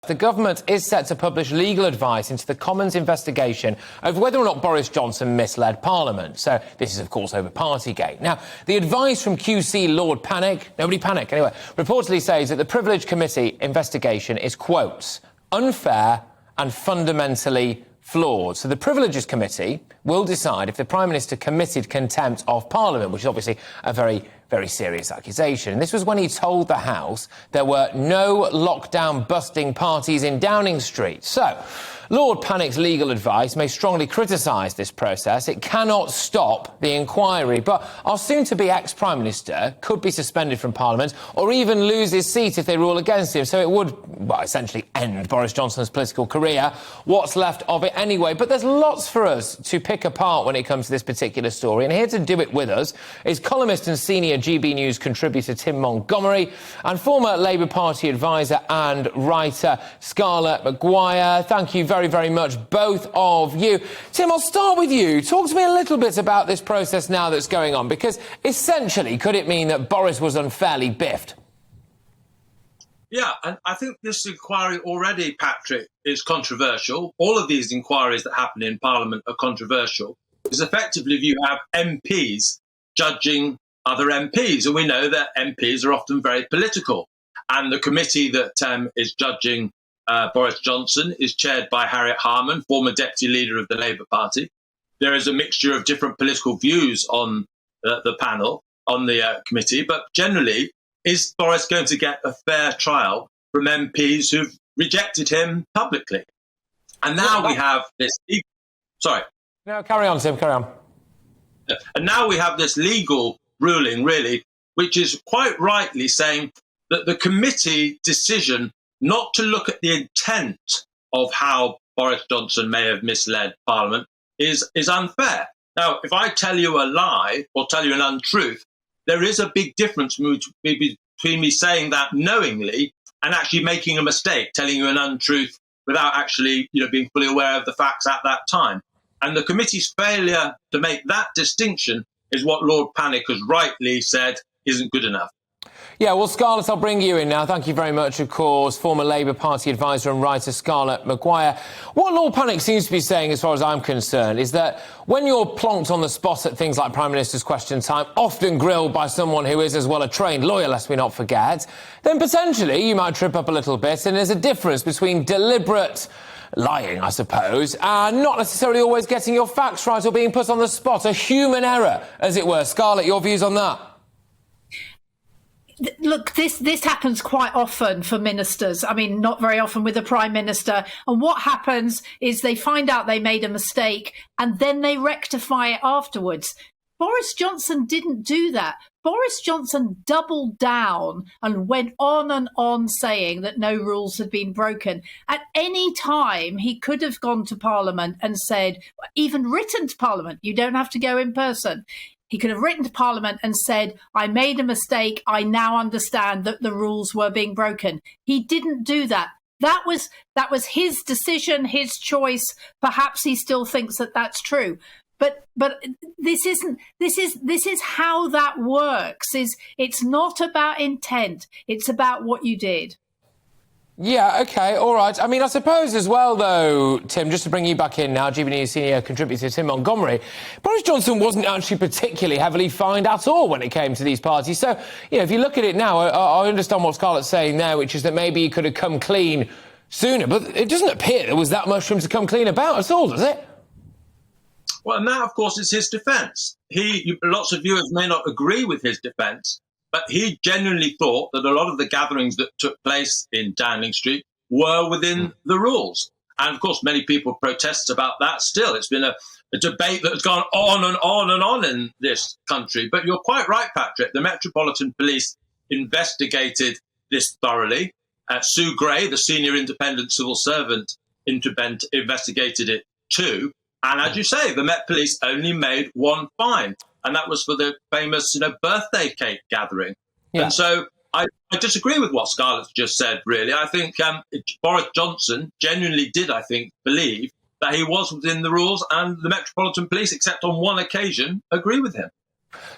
The government is set to publish legal advice into the Commons investigation over whether or not Boris Johnson misled Parliament. So this is, of course, over Partygate. Now, the advice from QC Lord Panic, nobody panic anyway, reportedly says that the Privilege Committee investigation is, quotes, unfair and fundamentally flawed. So the Privileges Committee will decide if the Prime Minister committed contempt of Parliament, which is obviously a very, very serious accusation. And this was when he told the House there were no lockdown-busting parties in Downing Street. So Lord Panic's legal advice may strongly criticise this process. It cannot stop the inquiry, but our soon-to-be ex-Prime Minister could be suspended from Parliament or even lose his seat if they rule against him. So it would, well, essentially end Boris Johnson's political career, what's left of it anyway. But there's lots for us to pick apart when it comes to this particular story. And here to do it with us is columnist and senior GBNews contributor Tim Montgomerie and former Labour Party advisor and writer Scarlet MccGwire. Thank you very, very much, both of you. Tim, I'll start with you. Talk to me a little bit about this process now that's going on, because essentially, could it mean that Boris was unfairly biffed? Yeah, and I think this inquiry already, Patrick, is controversial. All of these inquiries that happen in Parliament are controversial, because effectively you have MPs judging other MPs, and we know that MPs are often very political. And the committee that is judging Boris Johnson is chaired by Harriet Harman, former deputy leader of the Labour Party. There is a mixture of different political views on the panel, on the committee, but generally, is Boris going to get a fair trial from MPs who've rejected him publicly? And now we have this... Sorry. No, carry on, Tim, carry on. And now we have this legal ruling, really, which is quite rightly saying that the committee decision not to look at the intent of how Boris Johnson may have misled Parliament is unfair. Now, if I tell you a lie or tell you an untruth, there is a big difference between me saying that knowingly and actually making a mistake, telling you an untruth without actually, being fully aware of the facts at that time. And the committee's failure to make that distinction is what Lord Panic has rightly said isn't good enough. Yeah, well, Scarlett, I'll bring you in now. Thank you very much, of course, former Labour Party advisor and writer Scarlet MccGwire. What Lord Panic seems to be saying, as far as I'm concerned, is that when you're plonked on the spot at things like Prime Minister's Question Time, often grilled by someone who is as well a trained lawyer, lest we not forget, then potentially you might trip up a little bit, and there's a difference between deliberate lying, I suppose, and not necessarily always getting your facts right or being put on the spot, a human error, as it were. Scarlett, your views on that? Look, this happens quite often for ministers. I mean, not very often with the Prime Minister. And what happens is they find out they made a mistake and then they rectify it afterwards. Boris Johnson didn't do that. Boris Johnson doubled down and went on saying that no rules had been broken. At any time, he could have gone to Parliament and said, even written to Parliament, you don't have to go in person. He could have written to Parliament and said, I made a mistake. I now understand that the rules were being broken. He didn't do that. That was his decision, his choice. Perhaps he still thinks that that's true. But this is how that works. It's not about intent. It's about what you did. Yeah, OK, all right. I mean, I suppose as well, though, Tim, just to bring you back in now, GBNews senior contributor Tim Montgomerie, Boris Johnson wasn't actually particularly heavily fined at all when it came to these parties. So, if you look at it now, I understand what Scarlett's saying there, which is that maybe he could have come clean sooner. But it doesn't appear there was that much for him to come clean about at all, does it? Well, and that, of course, is his defence. Lots of viewers may not agree with his defence, but he genuinely thought that a lot of the gatherings that took place in Downing Street were within the rules. And, of course, many people protest about that still. It's been a debate that has gone on and on and on in this country. But you're quite right, Patrick. The Metropolitan Police investigated this thoroughly. Sue Gray, the senior independent civil servant, investigated it too. And as you say, the Met Police only made one fine, and that was for the famous, birthday cake gathering. Yeah. And so I disagree with what Scarlett's just said, really. I think Boris Johnson genuinely did, believe that he was within the rules, and the Metropolitan Police, except on one occasion, agree with him.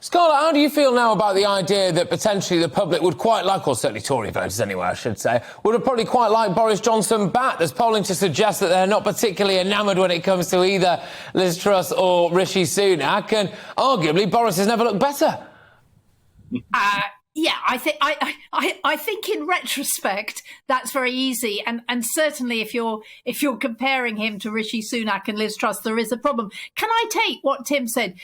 Scarlett, how do you feel now about the idea that potentially the public would quite like, or certainly Tory voters anyway, I should say, would have probably quite liked Boris Johnson back? There's polling to suggest that they're not particularly enamoured when it comes to either Liz Truss or Rishi Sunak, and arguably Boris has never looked better. Yeah, I think in retrospect that's very easy, and certainly if you're comparing him to Rishi Sunak and Liz Truss, there is a problem. Can I take what Tim said?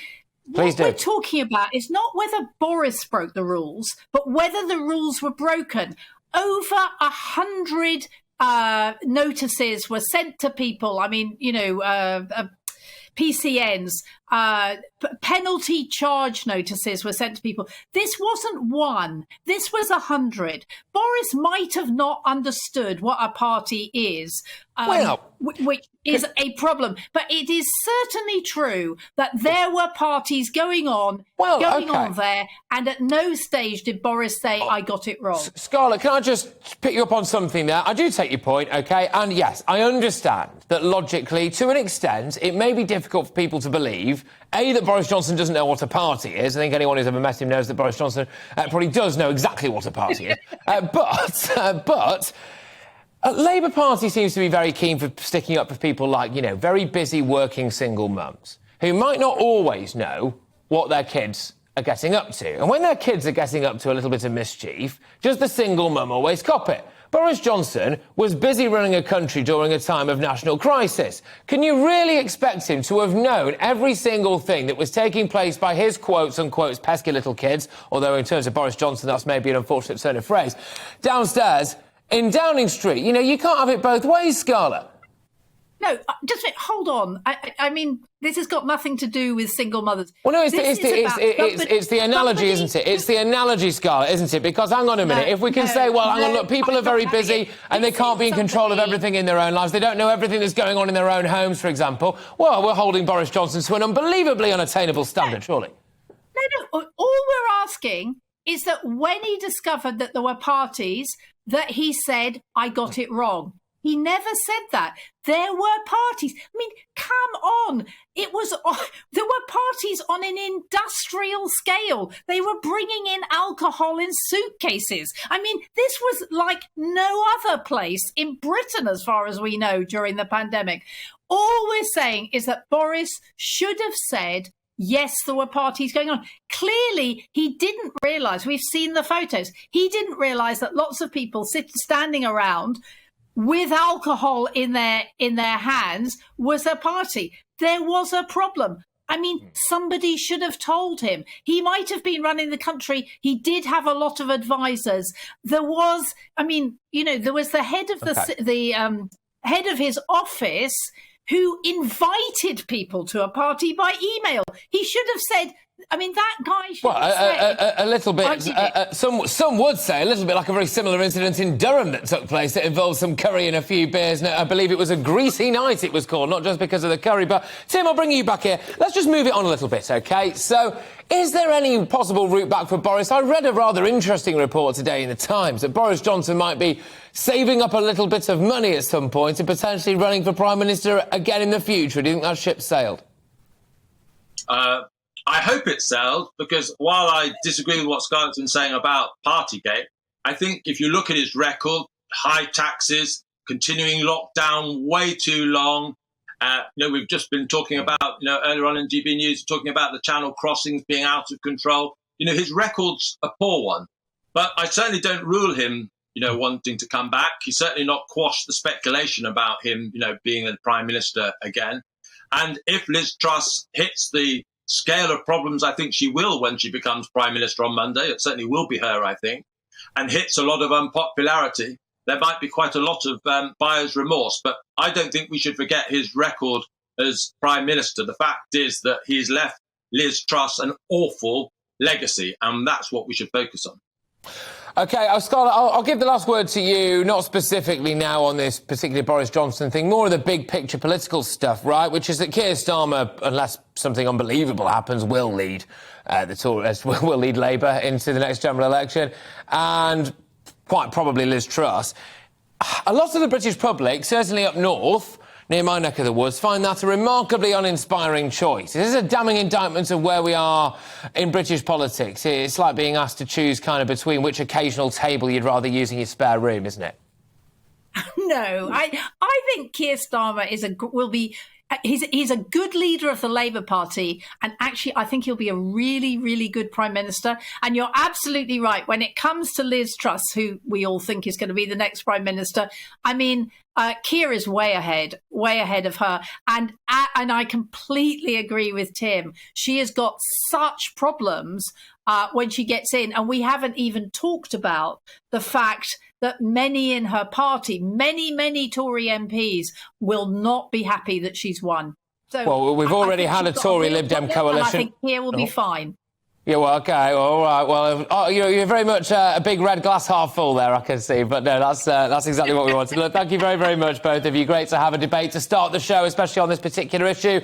Please do. What we're talking about is not whether Boris broke the rules, but whether the rules were broken. Over 100 notices were sent to people. I mean, PCNs, penalty charge notices were sent to people. This wasn't one. This was 100. Boris might have not understood what a party is, which is a problem. But it is certainly true that there were parties going on there, and at no stage did Boris say, I got it wrong. Scarlett, can I just pick you up on something there? I do take your point, OK? And yes, I understand that logically, to an extent, it may be difficult for people to believe, A, that Boris Johnson doesn't know what a party is. I think anyone who's ever met him knows that Boris Johnson probably does know exactly what a party is. But Labour Party seems to be very keen for sticking up for people like, very busy working single mums who might not always know what their kids are getting up to. And when their kids are getting up to a little bit of mischief, does the single mum always cop it? Boris Johnson was busy running a country during a time of national crisis. Can you really expect him to have known every single thing that was taking place by his quotes-unquote pesky little kids, although in terms of Boris Johnson that's maybe an unfortunate turn of phrase, downstairs in Downing Street? You can't have it both ways, Scarlett. No, just hold on. I mean, this has got nothing to do with single mothers. Well, no, it's the analogy, isn't it? It's the analogy, Scarlett, isn't it? Because hang on a minute, if we can say, well, hang on, look, people are very busy and they can't be in control of everything in their own lives. They don't know everything that's going on in their own homes, for example. Well, we're holding Boris Johnson to an unbelievably unattainable standard, surely. No. All we're asking is that when he discovered that there were parties, that he said, I got it wrong. He never said that. There were parties. I mean, come on. There were parties on an industrial scale. They were bringing in alcohol in suitcases. I mean, this was like no other place in Britain, as far as we know, during the pandemic. All we're saying is that Boris should have said, yes, there were parties going on. Clearly, he didn't realise, we've seen the photos, he didn't realise that lots of people standing around with alcohol in their hands was a party. There was a problem. I mean, somebody should have told him. He might have been running the country. He did have a lot of advisors. There was the head of the head of his office who invited people to a party by email. He should have said, I mean, that guy should have said... a little bit, some would say, a little bit like a very similar incident in Durham that took place that involved some curry and a few beers. I believe it was a greasy night, it was called, not just because of the curry. But, Tim, I'll bring you back here. Let's just move it on a little bit, OK? So, is there any possible route back for Boris? I read a rather interesting report today in the Times that Boris Johnson might be saving up a little bit of money at some point and potentially running for Prime Minister again in the future. Do you think that ship sailed? I hope it sailed, because while I disagree with what Scarlett's been saying about partygate, I think if you look at his record, high taxes, continuing lockdown way too long. We've just been talking about, earlier on in GBNews, talking about the Channel crossings being out of control. His record's a poor one. But I certainly don't rule him, wanting to come back. He's certainly not quashed the speculation about him, being a Prime Minister again. And if Liz Truss hits the scale of problems I think she will when she becomes Prime Minister on Monday, it certainly will be her, I think, and hits a lot of unpopularity, there might be quite a lot of buyer's remorse. But I don't think we should forget his record as Prime Minister. The fact is that he's left Liz Truss an awful legacy, and that's what we should focus on. OK, Scarlett, I'll give the last word to you, not specifically now on this particular Boris Johnson thing, more of the big picture political stuff, right, which is that Keir Starmer, unless something unbelievable happens, will lead will lead Labour into the next general election, and quite probably Liz Truss. A lot of the British public, certainly up north, near my neck of the woods, find that a remarkably uninspiring choice. This is a damning indictment of where we are in British politics. It's like being asked to choose kind of between which occasional table you'd rather use in your spare room, isn't it? No, I think Keir Starmer he's a good leader of the Labour Party, and actually I think he'll be a really, really good Prime Minister. And you're absolutely right. When it comes to Liz Truss, who we all think is going to be the next Prime Minister, I mean, Keir is way ahead of her. And I completely agree with Tim. She has got such problems when she gets in. And we haven't even talked about the fact that many in her party, many Tory MPs will not be happy that she's won. So well, we've already had a Tory Lib Dem coalition. I think Keir will be fine. Yeah, well, OK, all right. Well, you're very much a big red glass half full there, I can see. But no, that's exactly what we wanted. Look, thank you very, very much, both of you. Great to have a debate to start the show, especially on this particular issue.